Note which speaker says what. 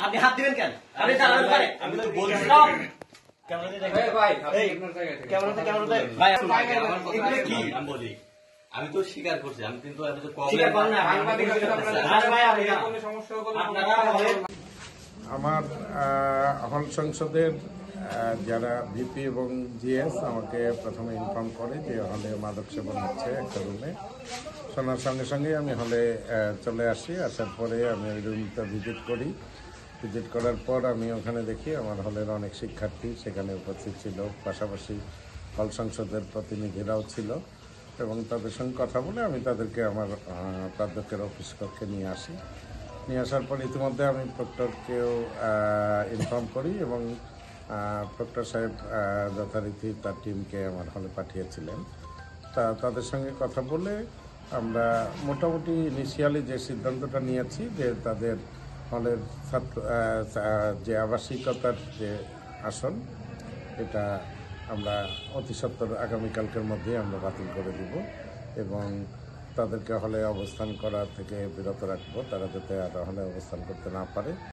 Speaker 1: আপনি হাত দিবেন কেন? আপনি চালাবেন পারে? আমি তো বলছি ক্যামেরাতে দেখেন ভাই, ক্যামেরাতে ভাই এগুলো কি? আমি বলি আমি তো স্বীকার করছি, আমি কিন্তু স্বীকার করেন না।
Speaker 2: আমার হল সংসদের যারা ভিপি এবং জিএস আমাকে প্রথমে ইনফর্ম করে যে হলে মাদক সেবন হচ্ছে একটা রুমে। শোনার সঙ্গে সঙ্গে আমি হলে চলে আসি। আসার পরে আমি ওই রুমটা ভিজিট করি। ভিজিট করার পর আমি ওখানে দেখি আমার হলের অনেক শিক্ষার্থী সেখানে উপস্থিত ছিল, পাশাপাশি হল সংসদের প্রতিনিধিরাও ছিল এবং তাদের সঙ্গে কথা বলে আমি তাদেরকে আমার প্রাধ্যক্ষের অফিস কক্ষে নিয়ে আসি। নিয়ে আসার পর ইতিমধ্যে আমি প্রক্টরকেও ইনফর্ম করি এবং প্রক্টর সাহেব যথারীতি তার টিমকে আমার হলে পাঠিয়েছিলেন। তাদের সঙ্গে কথা বলে আমরা মোটামুটি ইনিশিয়ালি যে সিদ্ধান্তটা নিয়েছি যে তাদের হলের ছাত্র যে আবাসিকতার যে আসন এটা আমরা অতি সত্বর আগামীকালকের মধ্যেই আমরা বাতিল করে দিব এবং তাদেরকে হলে অবস্থান করা থেকে বিরত রাখবো, তারা যাতে আর হলে অবস্থান করতে না পারে।